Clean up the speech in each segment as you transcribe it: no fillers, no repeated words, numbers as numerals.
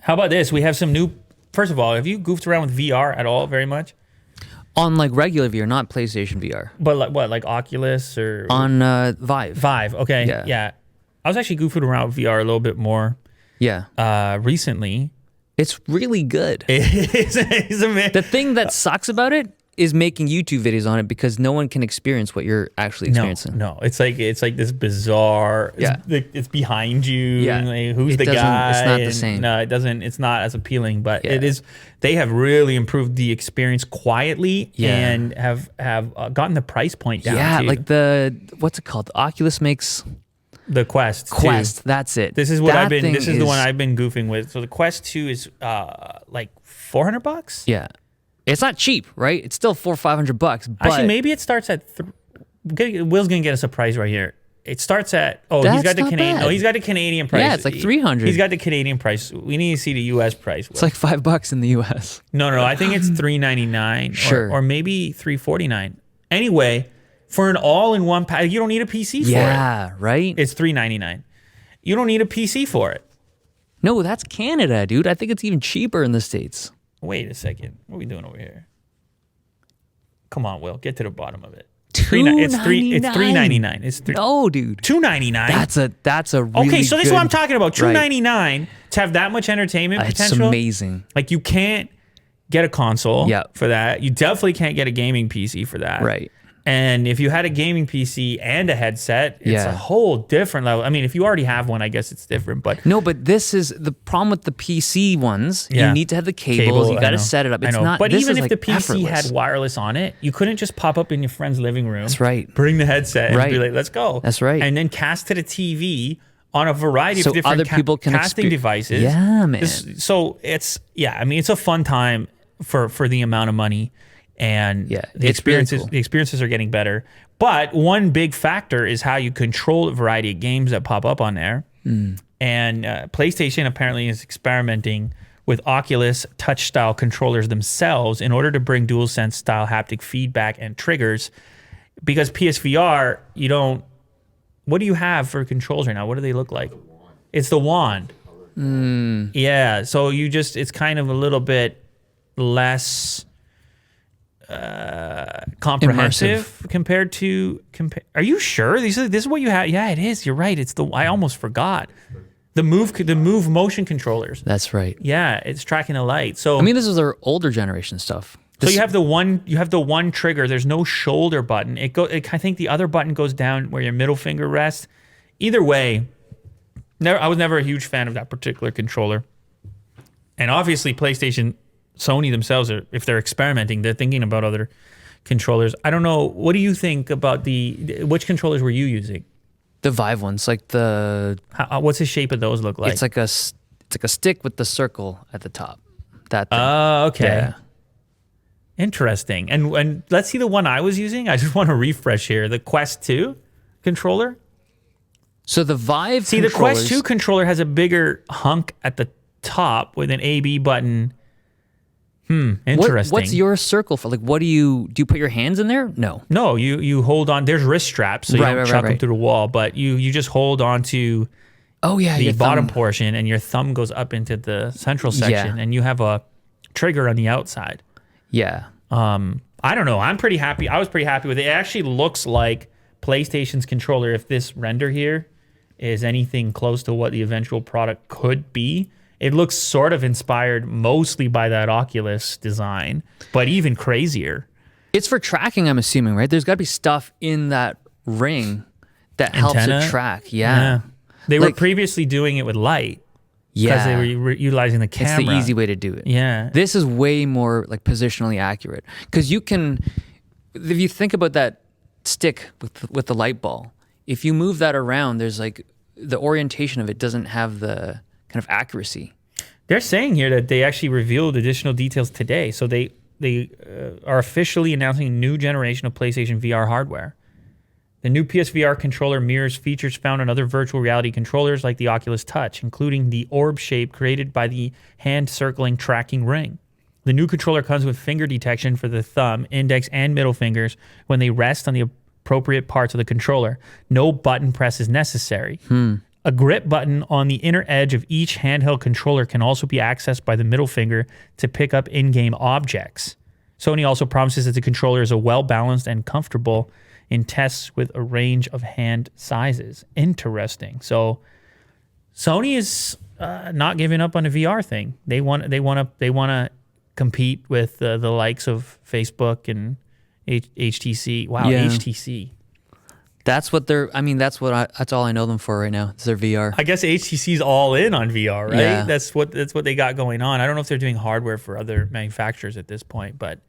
How about this? We have some new. First of all, have you goofed around with VR at all? Very much. On like regular VR, not PlayStation VR. But like what? Like Oculus or On Vive. Vive? Okay. Yeah. I was actually goofing around with VR a little bit more. Yeah. Recently. It's really good. The thing that sucks about it is making YouTube videos on it because no one can experience what you're actually experiencing. No. It's like this bizarre. It's behind you. Yeah. Like, who's the guy? It's not the same. No, it doesn't. It's not as appealing. But it is. They have really improved the experience quietly and have gotten the price point down. Yeah, too. like what's it called? The Oculus makes. The Quest 2. Quest, that's it. This is what This is the one I've been goofing with. So the Quest 2 is like $400. Yeah, it's not cheap, right? It's still $400 or $500. But actually, maybe it starts at. Will's gonna get a surprise right here. It starts at. Oh, he's got the Canadian. Bad. No, he's got the Canadian price. Yeah, it's like $300. He's got the Canadian price. We need to see the U.S. price. It's like $5 in the U.S. No. I think it's $399. Sure. Or maybe $349. Anyway. For an all-in-one pack, you don't need a PC for it. Yeah, right? It's $399. You don't need a PC for it. No, that's Canada, dude. I think it's even cheaper in the States. Wait a second. What are we doing over here? Come on, Will. Get to the bottom of it. It's $399. It's no, dude. $299. That's a really okay. So this is good, what I'm talking about. $299 to have that much entertainment potential. It's amazing. Like you can't get a console Yep. for that. You definitely can't get a gaming PC for that. Right. And if you had a gaming PC and a headset, it's a whole different level. I mean, if you already have one, I guess it's different. But no, but this is the problem with the PC ones. Yeah. You need to have the cables. You got to set it up. It's not. But even if like the PC effortless. had wireless on it, you couldn't just pop up in your friend's living room. That's right. Bring the headset and be like, "Let's go." That's right. And then cast to the TV on a variety of different other people can casting devices. Yeah, man. So it's I mean, it's a fun time for the amount of money. And the experiences cool. The experiences are getting better. But one big factor is how you control a variety of games that pop up on there. And PlayStation apparently is experimenting with Oculus touch-style controllers themselves in order to bring DualSense-style haptic feedback and triggers. Because PSVR, you don't... What do you have for controls right now? What do they look like? It's the wand. Yeah, so you just... It's kind of a little bit less... comprehensive compared to are you sure this is what you have? Yeah, it is. You're right. It's I almost forgot the move motion controllers. That's right. Yeah, it's tracking the light. So I mean, this is our older generation stuff. So you have the one trigger. There's no shoulder button. I think the other button goes down where your middle finger rests. Either way, I was never a huge fan of that particular controller. And obviously, Sony themselves, if they're experimenting, they're thinking about other controllers. I don't know. What do you think about which controllers were you using? The Vive ones, like what's the shape of those look like? It's like a stick with the circle at the top. That thing. Okay. Yeah. Interesting. And let's see the one I was using. I just want to refresh here. The Quest 2 controller. So the Vive the Quest 2 controller has a bigger hunk at the top with an A/B button. Interesting. What's your circle for? Like, what do you put your hands in there? No. No, you hold on. There's wrist straps, so you don't chuck them through the wall, but you just hold on to the bottom portion, and your thumb goes up into the central section, and you have a trigger on the outside. Yeah. I don't know. I'm pretty happy. I was pretty happy with it. It actually looks like PlayStation's controller, if this render here is anything close to what the eventual product could be. It looks sort of inspired mostly by that Oculus design, but even crazier. It's for tracking, I'm assuming, right? There's got to be stuff in that ring that helps it track. Yeah. They were previously doing it with light. Yeah. Because they were utilizing the camera. It's the easy way to do it. Yeah. This is way more like positionally accurate. Because you can, if you think about that stick with the light ball, if you move that around, there's like the orientation of it doesn't have the kind of accuracy. They're saying here that they actually revealed additional details today. So they are officially announcing a new generation of PlayStation VR hardware. The new PSVR controller mirrors features found on other virtual reality controllers like the Oculus Touch, including the orb shape created by the hand-circling tracking ring. The new controller comes with finger detection for the thumb, index, and middle fingers when they rest on the appropriate parts of the controller. No button press is necessary. A grip button on the inner edge of each handheld controller can also be accessed by the middle finger to pick up in-game objects. Sony also promises that the controller is well-balanced and comfortable in tests with a range of hand sizes. Interesting. So Sony is not giving up on the VR thing. They want to compete with the likes of Facebook and HTC. Wow, Yeah. HTC. That's what that's all I know them for right now. It's their VR. I guess HTC's all in on VR, right? Yeah. That's what they got going on. I don't know if they're doing hardware for other manufacturers at this point, but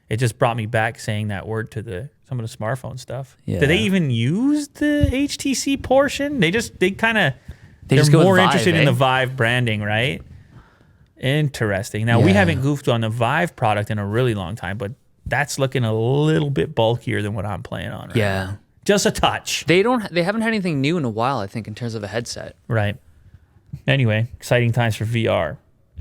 it just brought me back saying that word to some of the smartphone stuff. Yeah. Do they even use the HTC portion? They're just go more with Vive, interested in eh? the Vive branding, right? Interesting. Now we Yeah. haven't goofed on the Vive product in a really long time, but that's looking a little bit bulkier than what I'm playing on right now. Yeah. Just a touch. They haven't had anything new in a while, I think, in terms of a headset. Right. Anyway, exciting times for VR.